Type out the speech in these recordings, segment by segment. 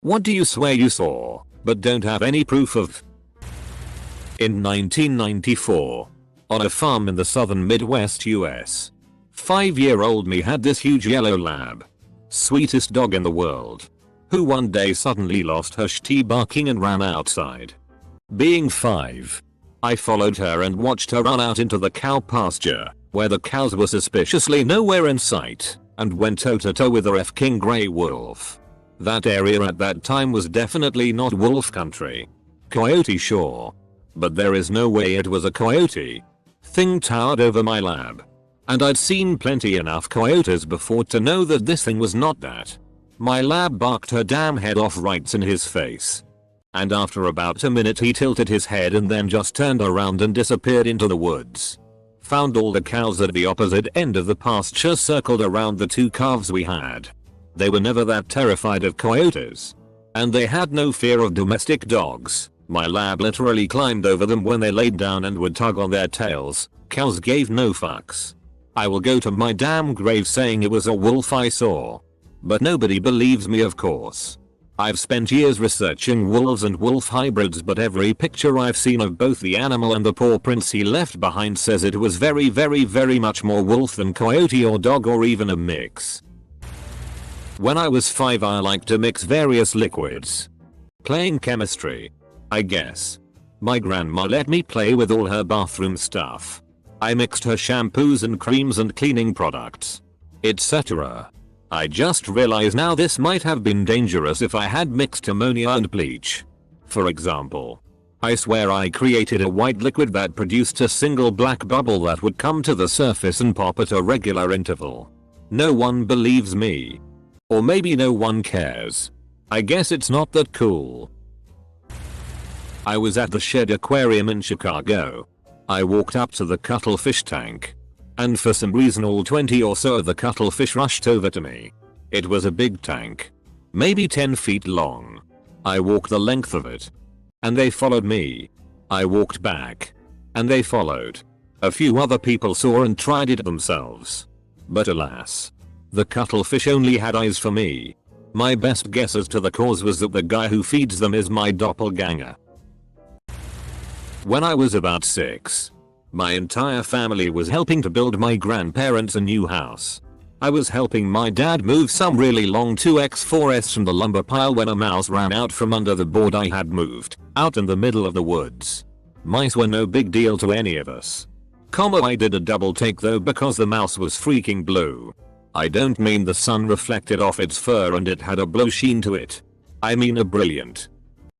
What do you swear you saw, but don't have any proof of? In 1994. On a farm in the southern Midwest US. 5-year-old me had this huge yellow lab. Sweetest dog in the world. Who one day suddenly lost her shitty barking and ran outside. Being 5. I followed her and watched her run out into the cow pasture, where the cows were suspiciously nowhere in sight, and went toe to toe with a King grey wolf. That area at that time was definitely not wolf country. Coyote sure. But there is no way it was a coyote. Thing towered over my lab. And I'd seen plenty enough coyotes before to know that this thing was not that. My lab barked her damn head off right in his face. And after about a minute he tilted his head and then just turned around and disappeared into the woods. Found all the cows at the opposite end of the pasture circled around the 2 calves we had. They were never that terrified of coyotes. And they had no fear of domestic dogs. My lab literally climbed over them when they laid down and would tug on their tails. Cows gave no fucks. I will go to my damn grave saying it was a wolf I saw. But nobody believes me, of course. I've spent years researching wolves and wolf hybrids, but every picture I've seen of both the animal and the paw prints he left behind says it was very much more wolf than coyote or dog or even a mix. When I was 5 I liked to mix various liquids. Playing chemistry, I guess. My grandma let me play with all her bathroom stuff. I mixed her shampoos and creams and cleaning products, etc. I just realized now this might have been dangerous if I had mixed ammonia and bleach. For example, I swear I created a white liquid that produced a single black bubble that would come to the surface and pop at a regular interval. No one believes me. Or maybe no one cares. I guess it's not that cool. I was at the Shed Aquarium in Chicago. I walked up to the cuttlefish tank. And for some reason all 20 or so of the cuttlefish rushed over to me. It was a big tank. Maybe 10 feet long. I walked the length of it. And they followed me. I walked back. And they followed. A few other people saw and tried it themselves. But alas. The cuttlefish only had eyes for me. My best guess as to the cause was that the guy who feeds them is my doppelganger. When I was about 6. My entire family was helping to build my grandparents a new house. I was helping my dad move some really long 2x4s from the lumber pile when a mouse ran out from under the board I had moved, out in the middle of the woods. Mice were no big deal to any of us. I did a double take though because the mouse was freaking blue. I don't mean the sun reflected off its fur and it had a blue sheen to it. I mean a brilliant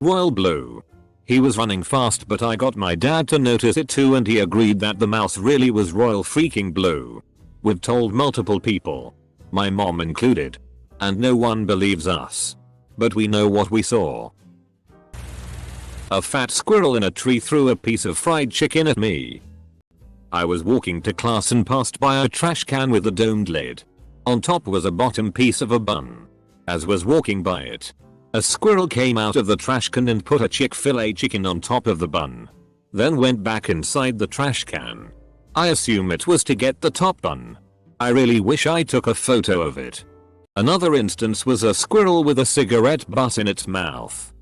royal blue. He was running fast but I got my dad to notice it too and he agreed that the mouse really was royal freaking blue. We've told multiple people, my mom included, and no one believes us. But we know what we saw. A fat squirrel in a tree threw a piece of fried chicken at me. I was walking to class and passed by a trash can with a domed lid. On top was a bottom piece of a bun. As was walking by it, a squirrel came out of the trash can and put a Chick-fil-A chicken on top of the bun. Then went back inside the trash can. I assume it was to get the top bun. I really wish I took a photo of it. Another instance was a squirrel with a cigarette butt in its mouth.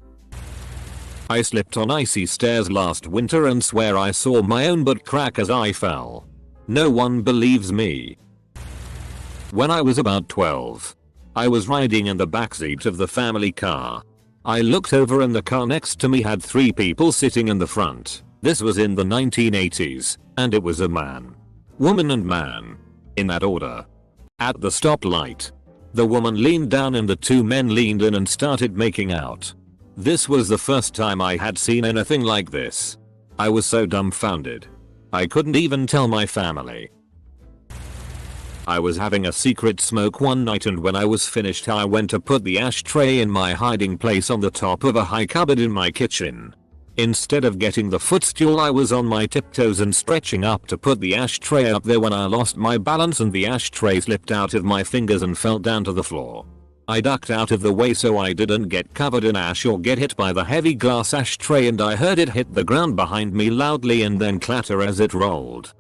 I slipped on icy stairs last winter and swear I saw my own butt crack as I fell. No one believes me. When I was about 12, I was riding in the backseat of the family car. I looked over and the car next to me had 3 people sitting in the front. This was in the 1980s, and it was a man, woman and man. In that order. At the stoplight, the woman leaned down and the 2 men leaned in and started making out. This was the first time I had seen anything like this. I was so dumbfounded. I couldn't even tell my family. I was having a secret smoke one night and when I was finished I went to put the ashtray in my hiding place on the top of a high cupboard in my kitchen. Instead of getting the footstool I was on my tiptoes and stretching up to put the ashtray up there when I lost my balance and the ashtray slipped out of my fingers and fell down to the floor. I ducked out of the way so I didn't get covered in ash or get hit by the heavy glass ashtray and I heard it hit the ground behind me loudly and then clatter as it rolled.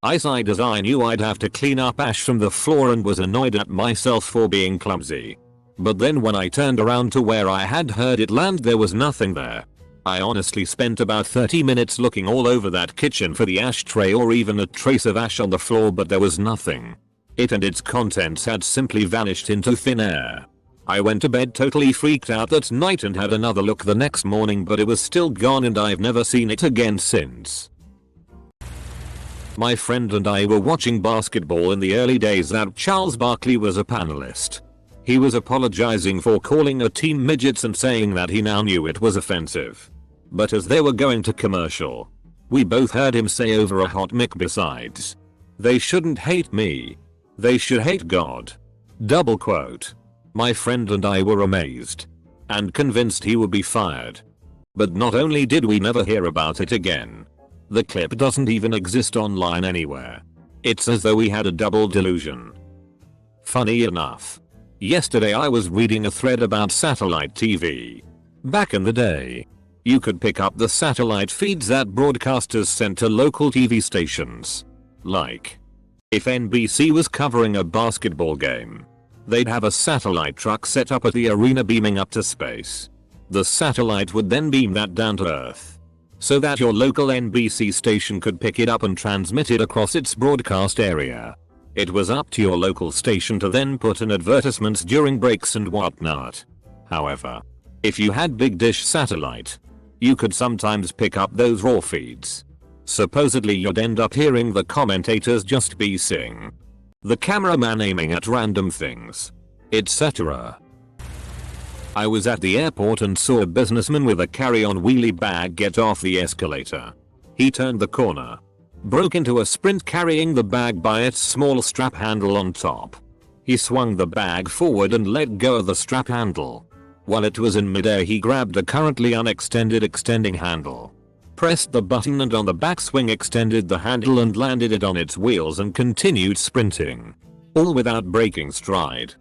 I sighed as I knew I'd have to clean up ash from the floor and was annoyed at myself for being clumsy. But then when I turned around to where I had heard it land, there was nothing there. I honestly spent about 30 minutes looking all over that kitchen for the ashtray or even a trace of ash on the floor, but there was nothing. It and its contents had simply vanished into thin air. I went to bed totally freaked out that night and had another look the next morning, but it was still gone and I've never seen it again since. My friend and I were watching basketball in the early days that Charles Barkley was a panelist. He was apologizing for calling a team midgets and saying that he now knew it was offensive. But as they were going to commercial, we both heard him say over a hot mic besides, "They shouldn't hate me. They should hate God." Double quote. My friend and I were amazed and convinced he would be fired. But not only did we never hear about it again, the clip doesn't even exist online anywhere. It's as though we had a double delusion. Funny enough, yesterday I was reading a thread about satellite TV. Back in the day, you could pick up the satellite feeds that broadcasters sent to local TV stations. Like, if NBC was covering a basketball game, they'd have a satellite truck set up at the arena beaming up to space. The satellite would then beam that down to Earth, so that your local NBC station could pick it up and transmit it across its broadcast area. It was up to your local station to then put in advertisements during breaks and whatnot. However, if you had Big Dish satellite, you could sometimes pick up those raw feeds. Supposedly you'd end up hearing the commentators just BSing, the cameraman aiming at random things, etc. I was at the airport and saw a businessman with a carry-on wheelie bag get off the escalator. He turned the corner, broke into a sprint carrying the bag by its small strap handle on top. He swung the bag forward and let go of the strap handle. While it was in midair, he grabbed a currently unextended extending handle, pressed the button, and on the backswing extended the handle and landed it on its wheels and continued sprinting, all without breaking stride.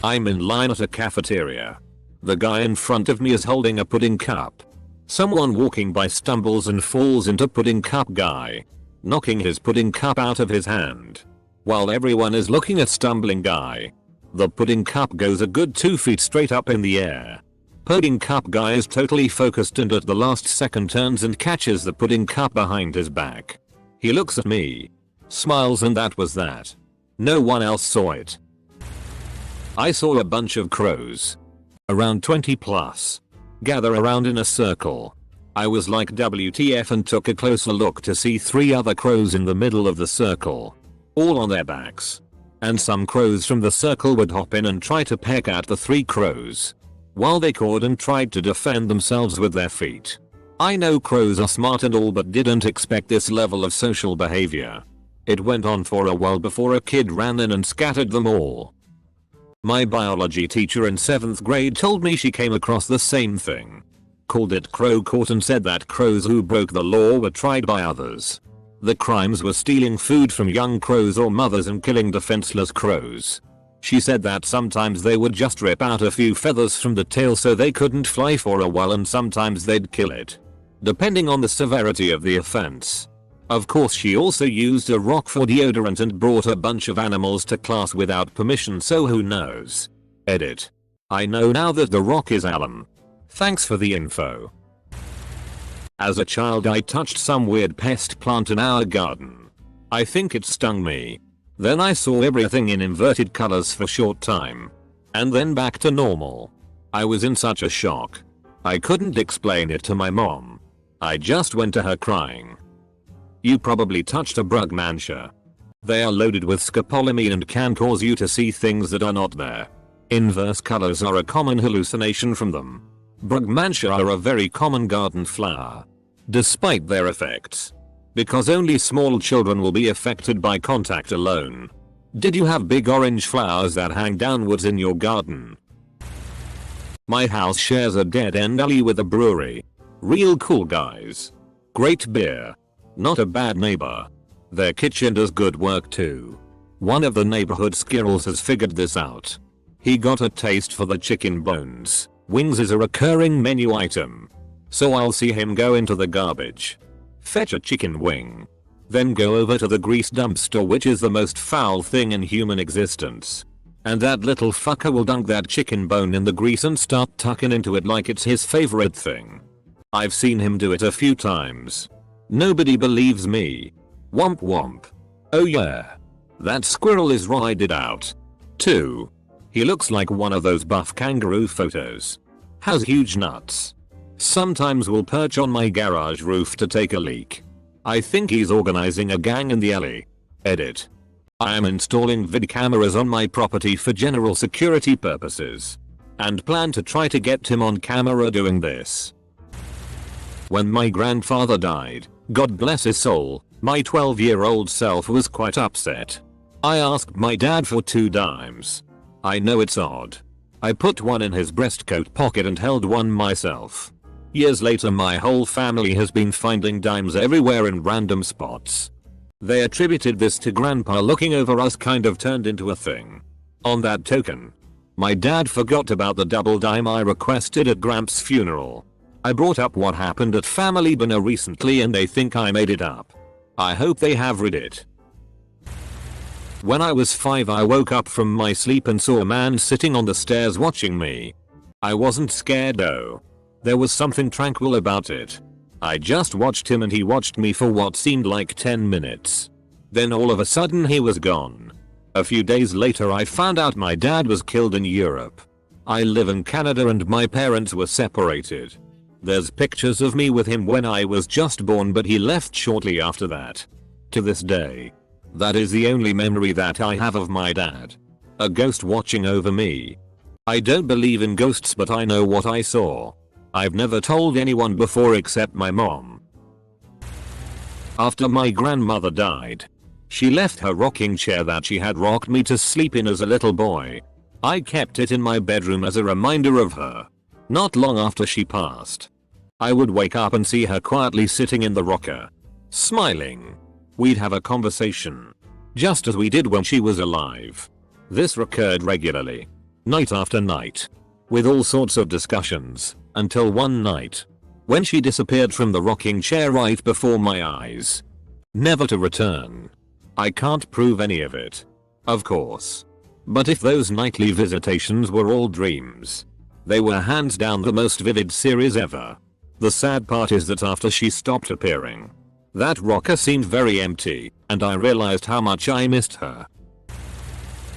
I'm in line at a cafeteria. The guy in front of me is holding a pudding cup. Someone walking by stumbles and falls into pudding cup guy, knocking his pudding cup out of his hand. While everyone is looking at stumbling guy, the pudding cup goes a good 2 feet straight up in the air. Pudding cup guy is totally focused and at the last second turns and catches the pudding cup behind his back. He looks at me, smiles, and that was that. No one else saw it. I saw a bunch of crows, around 20 plus, gather around in a circle. I was like WTF and took a closer look to see 3 other crows in the middle of the circle, all on their backs. And some crows from the circle would hop in and try to peck at the 3 crows, while they cawed and tried to defend themselves with their feet. I know crows are smart and all, but didn't expect this level of social behavior. It went on for a while before a kid ran in and scattered them all. My biology teacher in 7th grade told me she came across the same thing, called it crow court, and said that crows who broke the law were tried by others. The crimes were stealing food from young crows or mothers and killing defenseless crows. She said that sometimes they would just rip out a few feathers from the tail so they couldn't fly for a while, and sometimes they'd kill it, depending on the severity of the offense. Of course, she also used a rock for deodorant and brought a bunch of animals to class without permission, so who knows. Edit. I know now that the rock is Alan. Thanks for the info. As a child, I touched some weird pest plant in our garden. I think it stung me. Then I saw everything in inverted colors for a short time, and then back to normal. I was in such a shock. I couldn't explain it to my mom. I just went to her crying. You probably touched a brugmansia. They are loaded with scopolamine and can cause you to see things that are not there. Inverse colors are a common hallucination from them. Brugmansia are a very common garden flower, despite their effects, because only small children will be affected by contact alone. Did you have big orange flowers that hang downwards in your garden? My house shares a dead-end alley with a brewery. Real cool guys. Great beer. Not a bad neighbor. Their kitchen does good work too. One of the neighborhood squirrels has figured this out. He got a taste for the chicken bones. Wings is a recurring menu item. So I'll see him go into the garbage, fetch a chicken wing, then go over to the grease dumpster, which is the most foul thing in human existence. And that little fucker will dunk that chicken bone in the grease and start tucking into it like it's his favorite thing. I've seen him do it a few times. Nobody believes me. Womp womp. Oh yeah. That squirrel is roided out. 2. He looks like one of those buff kangaroo photos. Has huge nuts. Sometimes will perch on my garage roof to take a leak. I think he's organizing a gang in the alley. Edit. I am installing vid cameras on my property for general security purposes. And plan to try to get him on camera doing this. When my grandfather died, God bless his soul, my 12-year-old self was quite upset. I asked my dad for 2 dimes. I know it's odd. I put one in his breastcoat pocket and held one myself. Years later my whole family has been finding dimes everywhere in random spots. They attributed this to grandpa looking over us kind of turned into a thing. On that token, my dad forgot about the double dime I requested at Gramps' funeral. I brought up what happened at family dinner recently and they think I made it up. I hope they have read it. When I was 5 I woke up from my sleep and saw a man sitting on the stairs watching me. I wasn't scared though. There was something tranquil about it. I just watched him and he watched me for what seemed like 10 minutes. Then all of a sudden he was gone. A few days later I found out my dad was killed in Europe. I live in Canada and my parents were separated. There's pictures of me with him when I was just born but he left shortly after that. To this day, that is the only memory that I have of my dad. A ghost watching over me. I don't believe in ghosts but I know what I saw. I've never told anyone before except my mom. After my grandmother died, she left her rocking chair that she had rocked me to sleep in as a little boy. I kept it in my bedroom as a reminder of her. Not long after she passed, I would wake up and see her quietly sitting in the rocker, smiling. We'd have a conversation, just as we did when she was alive. This recurred regularly, night after night, with all sorts of discussions. Until one night, when she disappeared from the rocking chair right before my eyes. Never to return. I can't prove any of it, of course. But if those nightly visitations were all dreams, they were hands down the most vivid series ever. The sad part is that after she stopped appearing, that rocker seemed very empty, and I realized how much I missed her.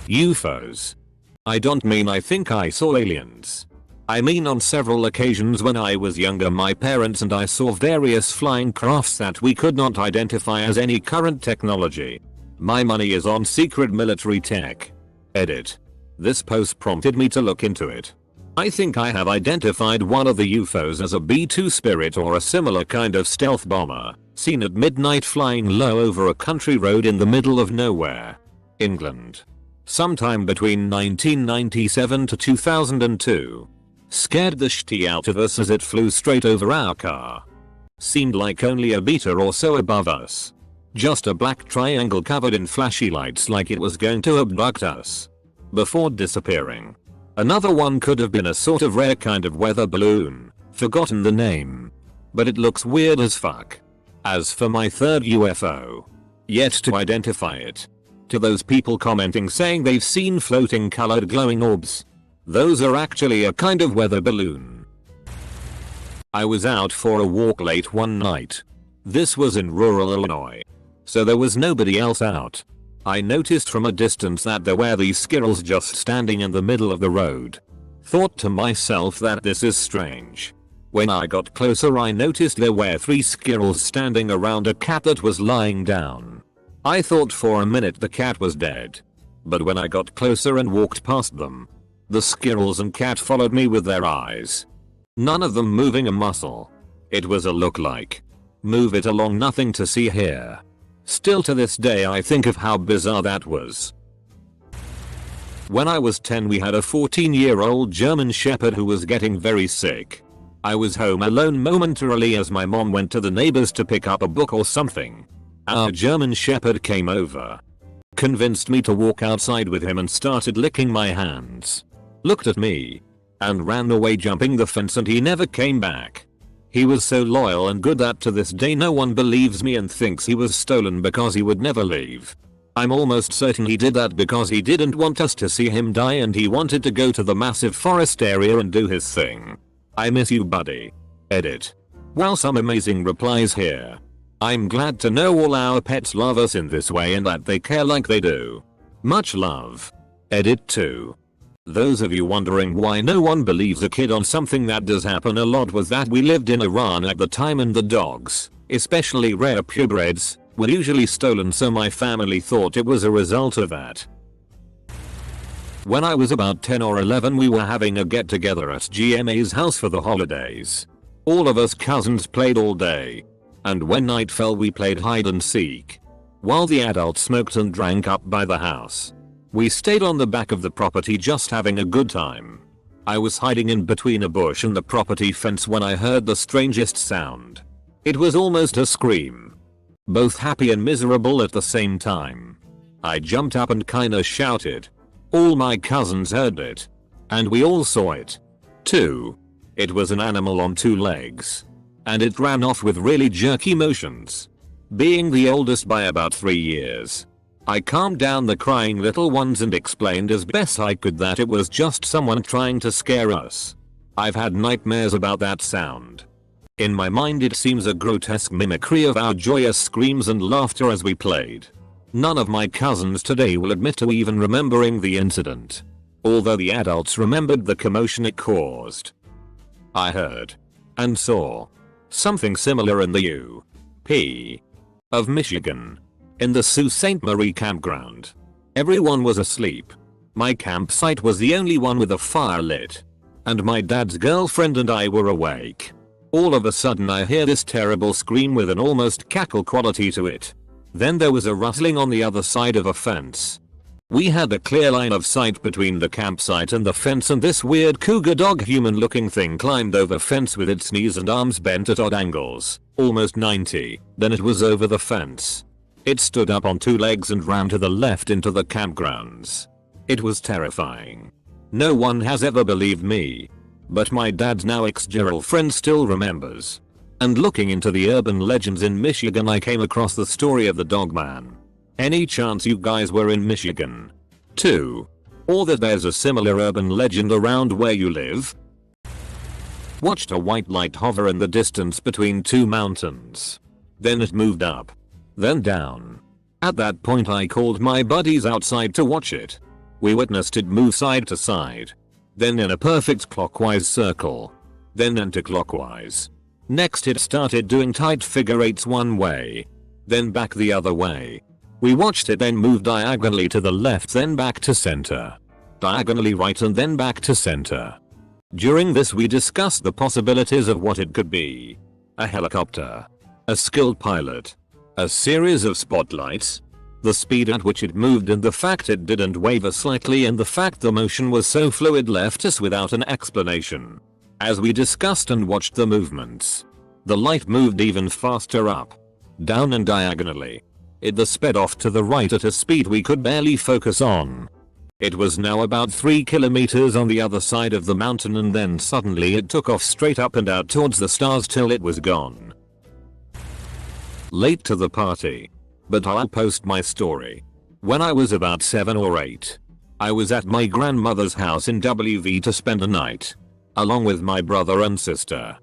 UFOs. I don't mean I think I saw aliens. I mean on several occasions when I was younger my parents and I saw various flying crafts that we could not identify as any current technology. My money is on secret military tech. Edit. This post prompted me to look into it. I think I have identified one of the UFOs as a B-2 Spirit or a similar kind of stealth bomber, seen at midnight flying low over a country road in the middle of nowhere. England. Sometime between 1997 to 2002. Scared the shit out of us as it flew straight over our car. Seemed like only a meter or so above us. Just a black triangle covered in flashy lights like it was going to abduct us. Before disappearing. Another one could have been a sort of rare kind of weather balloon, forgotten the name. But it looks weird as fuck. As for my third UFO, yet to identify it. To those people commenting saying they've seen floating colored glowing orbs. Those are actually a kind of weather balloon. I was out for a walk late one night. This was in rural Illinois. So there was nobody else out. I noticed from a distance that there were these squirrels just standing in the middle of the road. Thought to myself that this is strange. When I got closer I noticed there were 3 squirrels standing around a cat that was lying down. I thought for a minute the cat was dead. But when I got closer and walked past them, the squirrels and cat followed me with their eyes. None of them moving a muscle. It was a look like, move it along, nothing to see here. Still to this day I think of how bizarre that was. When I was 10 we had a 14-year-old German Shepherd who was getting very sick. I was home alone momentarily as my mom went to the neighbors to pick up a book or something. Our German Shepherd came over, convinced me to walk outside with him and started licking my hands. Looked at me, and ran away jumping the fence and he never came back. He was so loyal and good that to this day no one believes me and thinks he was stolen because he would never leave. I'm almost certain he did that because he didn't want us to see him die and he wanted to go to the massive forest area and do his thing. I miss you, buddy. Edit. Well, some amazing replies here. I'm glad to know all our pets love us in this way and that they care like they do. Much love. Edit 2. Those of you wondering why no one believes a kid on something that does happen a lot was that we lived in Iran at the time and the dogs, especially rare purebreds, were usually stolen, so my family thought it was a result of that. When I was about 10 or 11 we were having a get together at GMA's house for the holidays. All of us cousins played all day. And when night fell we played hide and seek. While the adults smoked and drank up by the house. We stayed on the back of the property just having a good time. I was hiding in between a bush and the property fence when I heard the strangest sound. It was almost a scream. Both happy and miserable at the same time. I jumped up and kinda shouted. All my cousins heard it. And we all saw it. too. It was an animal on 2 legs. And it ran off with really jerky motions. Being the oldest by about 3 years, I calmed down the crying little ones and explained as best I could that it was just someone trying to scare us. I've had nightmares about that sound. In my mind it seems a grotesque mimicry of our joyous screams and laughter as we played. None of my cousins today will admit to even remembering the incident. Although the adults remembered the commotion it caused. I heard and saw something similar in the U.P. of Michigan. In the Sault Ste. Marie campground. Everyone was asleep. My campsite was the only one with a fire lit. And my dad's girlfriend and I were awake. All of a sudden I hear this terrible scream with an almost cackle quality to it. Then there was a rustling on the other side of a fence. We had a clear line of sight between the campsite and the fence, and this weird cougar dog human looking thing climbed over fence with its knees and arms bent at odd angles, almost 90, then it was over the fence. It stood up on 2 legs and ran to the left into the campgrounds. It was terrifying. No one has ever believed me. But my dad's now ex-girlfriend still remembers. And looking into the urban legends in Michigan I came across the story of the Dogman. Any chance you guys were in Michigan? too? Or that there's a similar urban legend around where you live? Watched a white light hover in the distance between 2 mountains. Then it moved up. Then down. At that point I called my buddies outside to watch it. We witnessed it move side to side. Then in a perfect clockwise circle. Then anti-clockwise. Next it started doing tight figure 8s one way. Then back the other way. We watched it then move diagonally to the left, then back to center. Diagonally right and then back to center. During this we discussed the possibilities of what it could be. A helicopter. A skilled pilot. A series of spotlights. The speed at which it moved and the fact it didn't waver slightly and the fact the motion was so fluid left us without an explanation. As we discussed and watched the movements, the light moved even faster up, down and diagonally. It sped off to the right at a speed we could barely focus on. It was now about 3 kilometers on the other side of the mountain and then suddenly it took off straight up and out towards the stars till it was gone. Late to the party. But I'll post my story. When I was about 7 or 8. I was at my grandmother's house in WV to spend a night. Along with my brother and sister.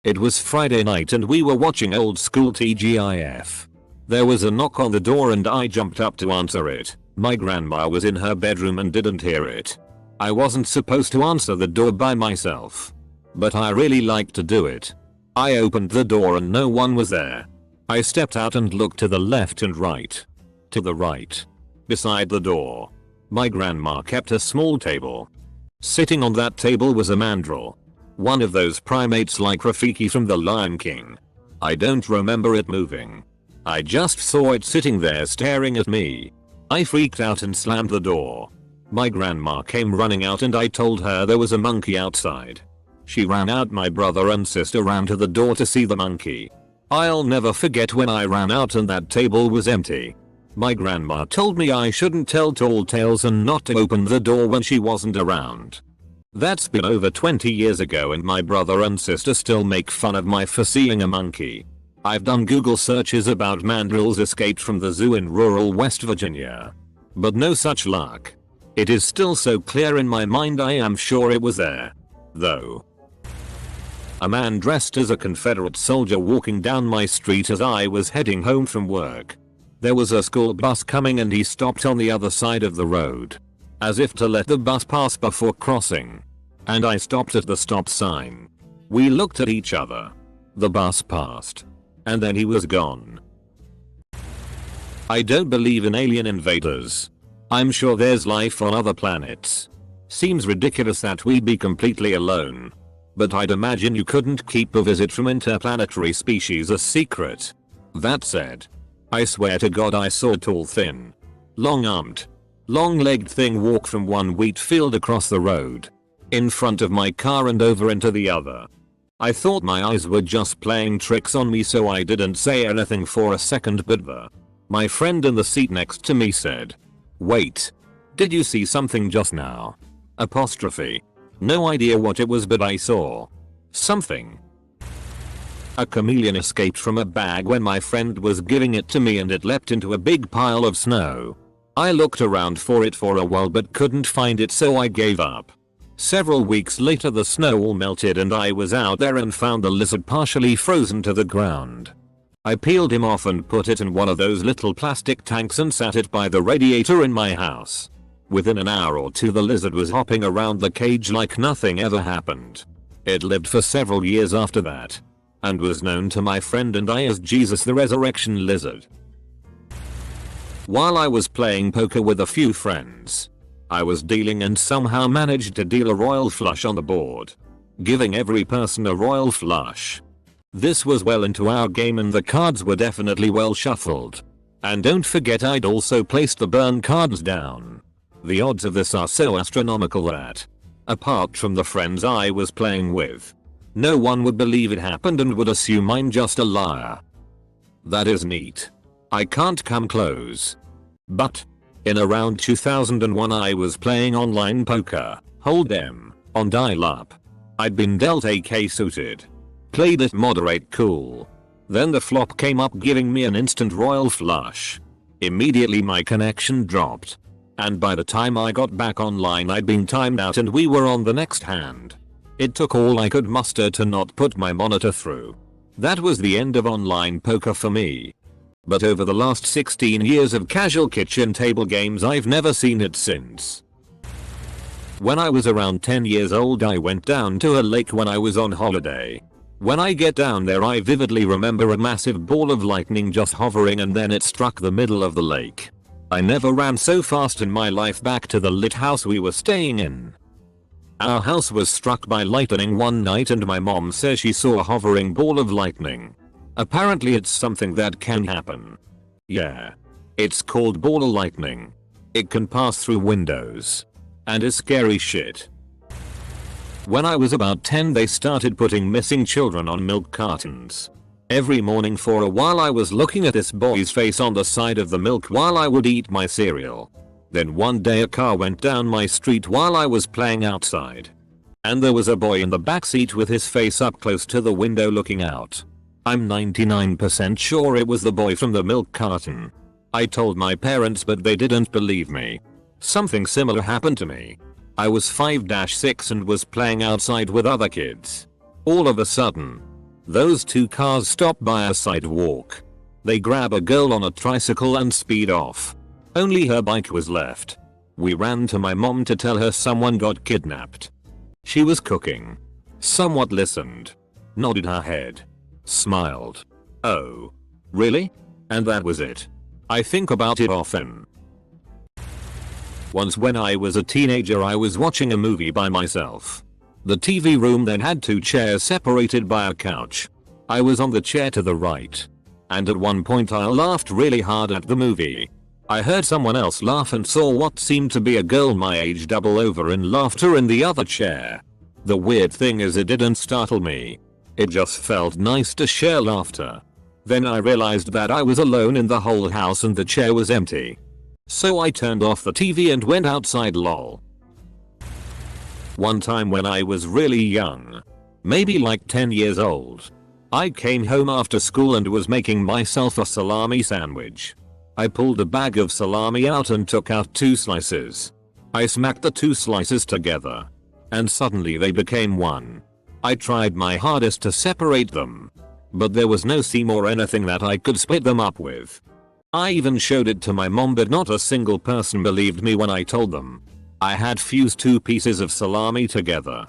It was Friday night and we were watching old school TGIF. There was a knock on the door and I jumped up to answer it. My grandma was in her bedroom and didn't hear it. I wasn't supposed to answer the door by myself. But I really liked to do it. I opened the door and no one was there. I stepped out and looked to the left and right. To the right. Beside the door. My grandma kept a small table. Sitting on that table was a mandrill. One of those primates like Rafiki from The Lion King. I don't remember it moving. I just saw it sitting there staring at me. I freaked out and slammed the door. My grandma came running out and I told her there was a monkey outside. She ran out, my brother and sister ran to the door to see the monkey. I'll never forget when I ran out and that table was empty. My grandma told me I shouldn't tell tall tales and not to open the door when she wasn't around. That's been over 20 years ago and my brother and sister still make fun of my for seeing a monkey. I've done Google searches about mandrills escaped from the zoo in rural West Virginia. But no such luck. It is still so clear in my mind I am sure it was there. Though. A man dressed as a Confederate soldier walking down my street as I was heading home from work. There was a school bus coming and he stopped on the other side of the road. As if to let the bus pass before crossing. And I stopped at the stop sign. We looked at each other. The bus passed. And then he was gone. I don't believe in alien invaders. I'm sure there's life on other planets. Seems ridiculous that we'd be completely alone. But I'd imagine you couldn't keep a visit from interplanetary species a secret. That said, I swear to God I saw a tall, thin, long-armed, long-legged thing walk from one wheat field across the road, in front of my car and over into the other. I thought my eyes were just playing tricks on me, so I didn't say anything for a second, but my friend in the seat next to me said, "Wait, did you see something just now?" Apostrophe. No idea what it was, but I saw something. A chameleon escaped from a bag when my friend was giving it to me and it leapt into a big pile of snow. I looked around for it for a while but couldn't find it, so I gave up. Several weeks later the snow all melted and I was out there and found the lizard partially frozen to the ground. I peeled him off and put it in one of those little plastic tanks and sat it by the radiator in my house. Within an hour or two the lizard was hopping around the cage like nothing ever happened. It lived for several years after that. And was known to my friend and I as Jesus the Resurrection Lizard. While I was playing poker with a few friends, I was dealing and somehow managed to deal a royal flush on the board, giving every person a royal flush. This was well into our game and the cards were definitely well shuffled. And don't forget I'd also placed the burn cards down. The odds of this are so astronomical that, apart from the friends I was playing with, no one would believe it happened and would assume I'm just a liar. That is neat. I can't come close. But, in around 2001 I was playing online poker, Hold'em, on dial-up. I'd been dealt AK suited. Played it moderate cool. Then the flop came up giving me an instant royal flush. Immediately my connection dropped. And by the time I got back online I'd been timed out and we were on the next hand. It took all I could muster to not put my monitor through. That was the end of online poker for me. But over the last 16 years of casual kitchen table games I've never seen it since. When I was around 10 years old I went down to a lake when I was on holiday. When I get down there I vividly remember a massive ball of lightning just hovering and then it struck the middle of the lake. I never ran so fast in my life back to the lit house we were staying in. Our house was struck by lightning one night and my mom says she saw a hovering ball of lightning. Apparently it's something that can happen. Yeah. It's called ball lightning. It can pass through windows. And is scary shit. When I was about 10 they started putting missing children on milk cartons. Every morning for a while I was looking at this boy's face on the side of the milk while I would eat my cereal. Then one day a car went down my street while I was playing outside. And there was a boy in the backseat with his face up close to the window looking out. I'm 99% sure it was the boy from the milk carton. I told my parents but they didn't believe me. Something similar happened to me. I was 5-6 and was playing outside with other kids. All of a sudden, those two cars stop by a sidewalk. They grab a girl on a tricycle and speed off. Only her bike was left. We ran to my mom to tell her someone got kidnapped. She was cooking. Somewhat listened. Nodded her head. Smiled. Oh. Really? And that was it. I think about it often. Once when I was a teenager I was watching a movie by myself. The TV room then had two chairs separated by a couch. I was on the chair to the right. And at one point I laughed really hard at the movie. I heard someone else laugh and saw what seemed to be a girl my age double over in laughter in the other chair. The weird thing is it didn't startle me. It just felt nice to share laughter. Then I realized that I was alone in the whole house and the chair was empty. So I turned off the TV and went outside lol. One time when I was really young, maybe like 10 years old, I came home after school and was making myself a salami sandwich. I pulled a bag of salami out and took out 2 slices. I smacked the 2 slices together. And suddenly they became one. I tried my hardest to separate them. But there was no seam or anything that I could split them up with. I even showed it to my mom, but not a single person believed me when I told them. I had fused 2 pieces of salami together.